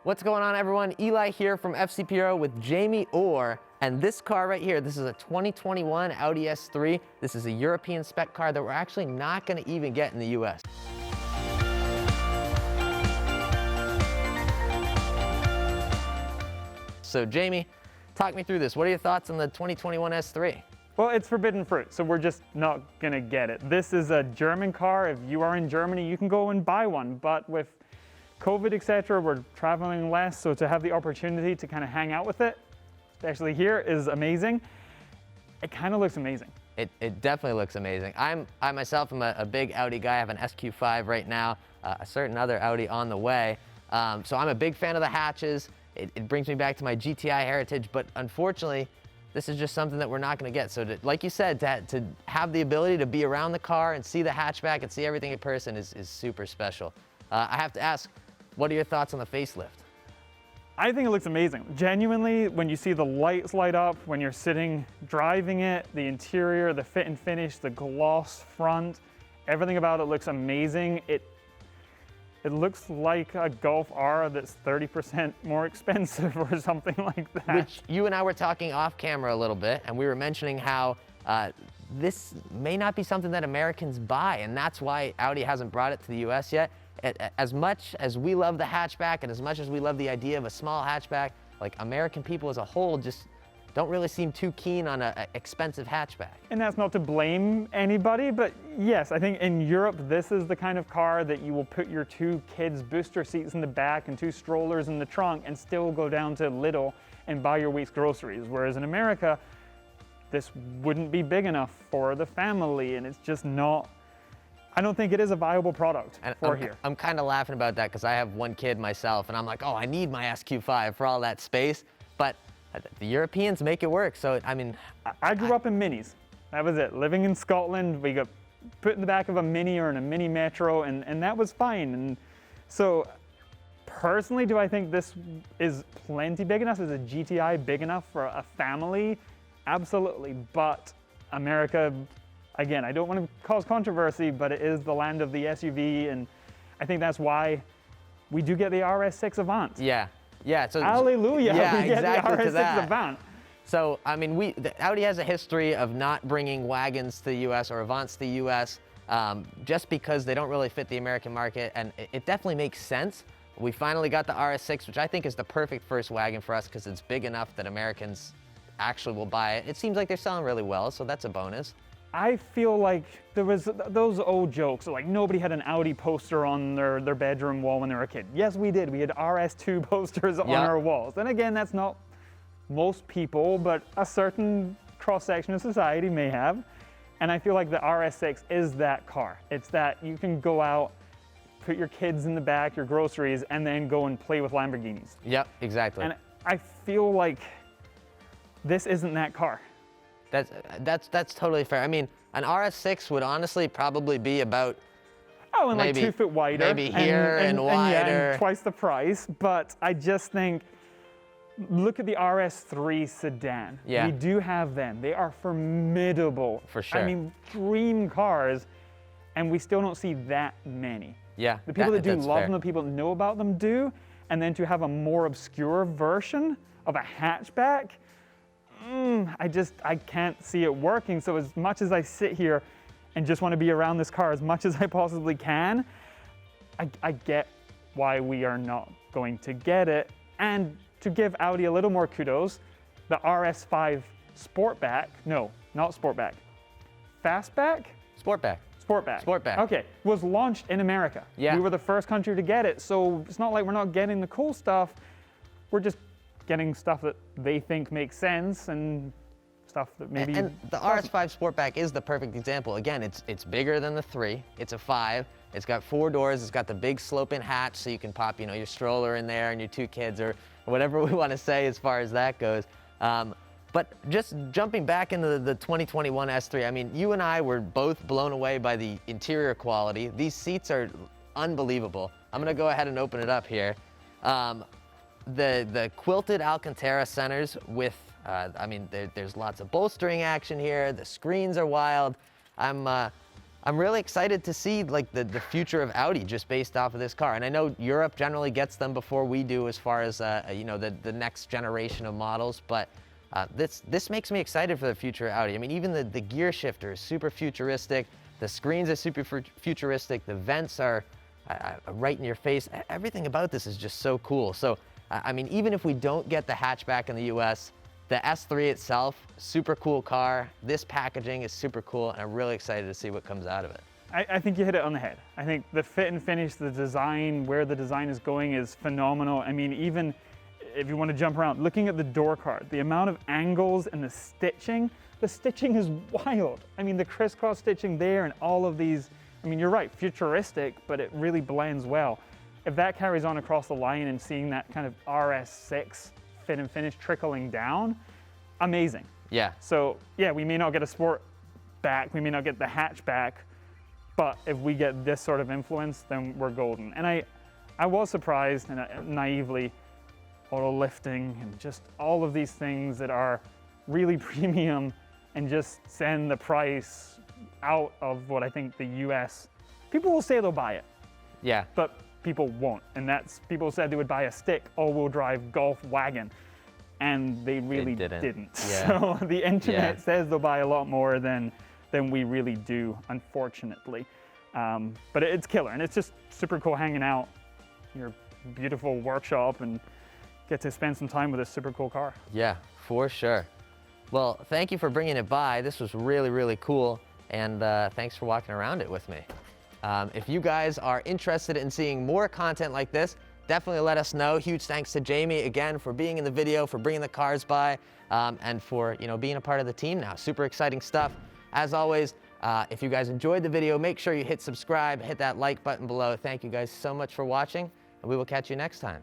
What's going on, everyone? Eli here from FCP Euro with Jamie Orr, and this car right here, this is a 2021 Audi S3. This is a European spec car that we're actually not going to even get in the US. So Jamie, talk me through this. What are your thoughts on the 2021 S3? Well, it's forbidden fruit, so we're just not gonna get it. This is a German car. If you are in Germany, you can go and buy one, but with COVID, etc., we're traveling less, so to have the opportunity to kind of hang out with it, especially here, is amazing. It kind of looks amazing. It definitely looks amazing. I myself am a big Audi guy. I have an SQ5 right now, a certain other Audi on the way. So I'm a big fan of the hatches. It brings me back to my GTI heritage, but unfortunately, this is just something that we're not going to get. So like you said, to have the ability to be around the car and see the hatchback and see everything in person is super special. I have to ask, what are your thoughts on the facelift? I think it looks amazing. Genuinely, when you see the lights light up, when you're sitting driving it, the interior, the fit and finish, the gloss front, everything about it looks amazing. It looks like a Golf R that's 30% more expensive or something like that. Which you and I were talking off camera a little bit, and we were mentioning how this may not be something that Americans buy, and that's why Audi hasn't brought it to the US yet. As much as we love the hatchback and as much as we love the idea of a small hatchback, like American people as a whole just don't really seem too keen on an expensive hatchback. And that's not to blame anybody, but yes, I think in Europe, this is the kind of car that you will put your two kids' booster seats in the back and two strollers in the trunk and still go down to Lidl and buy your week's groceries. Whereas in America, this wouldn't be big enough for the family, and it's just not, I don't think it is a viable product here. I'm kind of laughing about that because I have one kid myself, and I'm like, oh, I need my SQ5 for all that space, but the Europeans make it work. So, I mean, I grew up in Minis. That was it. Living in Scotland, we got put in the back of a Mini or in a Mini Metro, and that was fine. And so, personally, do I think this is plenty big enough? Is a GTI big enough for a family? Absolutely. But America, again, I don't want to cause controversy, but it is the land of the SUV, and I think that's why we do get the RS6 Avant. Yeah, so hallelujah, yeah, we get exactly the RS6 Avant. So, I mean, Audi has a history of not bringing wagons to the US or Avants to the US just because they don't really fit the American market, and it definitely makes sense. We finally got the RS6, which I think is the perfect first wagon for us because it's big enough that Americans actually will buy it. It seems like they're selling really well, so that's a bonus. I feel like there was those old jokes, like nobody had an Audi poster on their bedroom wall when they were a kid. Yes, we did. We had RS2 posters on our walls. And again, that's not most people, but a certain cross-section of society may have. And I feel like the RS6 is that car. It's that you can go out, put your kids in the back, your groceries, and then go and play with Lamborghinis. Yep, exactly. And I feel like this isn't that car. That's totally fair. I mean, an RS6 would honestly probably be about and maybe, like 2 feet wider. Maybe here and wider. And twice the price. But I just think, look at the RS3 Sedan. Yeah. We do have them. They are formidable. For sure. I mean, dream cars, and we still don't see that many. Yeah. The people that do love them, the people that know about them do, and then to have a more obscure version of a hatchback, I can't see it working. So as much as I sit here and just want to be around this car as much as I possibly can, I get why we are not going to get it. And to give Audi a little more kudos, the RS5 Sportback, no, not Sportback, Fastback? Sportback. Sportback. Okay, was launched in America. Yeah. We were the first country to get it, so it's not like we're not getting the cool stuff. We're just getting stuff that they think makes sense and stuff that maybe. And the RS5 Sportback is the perfect example. Again, it's bigger than the 3. It's a 5. It's got 4 doors. It's got the big sloping hatch, so you can pop, your stroller in there and your 2 kids or whatever we want to say as far as that goes. But just jumping back into the 2021 S3, I mean, you and I were both blown away by the interior quality. These seats are unbelievable. I'm gonna go ahead and open it up here. The quilted Alcantara centers with, I mean, there's lots of bolstering action here. The screens are wild. I'm I'm really excited to see like the future of Audi just based off of this car. And I know Europe generally gets them before we do as far as you know, the next generation of models, but this makes me excited for the future of Audi. I mean, even the gear shifter is super futuristic, the screens are super futuristic, the vents are right in your face. Everything about this is just so cool. So, I mean, even if we don't get the hatchback in the US, the S3 itself, super cool car. This packaging is super cool, and I'm really excited to see what comes out of it. I think you hit it on the head. I think the fit and finish, the design, where the design is going is phenomenal. I mean, even if you want to jump around, looking at the door card, the amount of angles and the stitching is wild. I mean, the crisscross stitching there and all of these, I mean, you're right, futuristic, but it really blends well. If that carries on across the line and seeing that kind of RS6 fit and finish trickling down, amazing. Yeah. So yeah, we may not get a Sportback, we may not get the hatchback, but if we get this sort of influence, then we're golden. And I was surprised, and naively, auto lifting and just all of these things that are really premium and just send the price out of what I think the US, people will say they'll buy it. Yeah. But people won't. And that's, people said they would buy a stick all-wheel drive Golf wagon, and they really didn't. Yeah. So the internet says they'll buy a lot more than we really do, unfortunately. But it's killer, and it's just super cool hanging out in your beautiful workshop and get to spend some time with a super cool car. Yeah, for sure. Well, thank you for bringing it by. This was really, really cool, and thanks for walking around it with me. If you guys are interested in seeing more content like this, definitely let us know. Huge thanks to Jamie again for being in the video, for bringing the cars by, and for being a part of the team now. Super exciting stuff. As always, if you guys enjoyed the video, make sure you hit subscribe, hit that like button below. Thank you guys so much for watching, and we will catch you next time.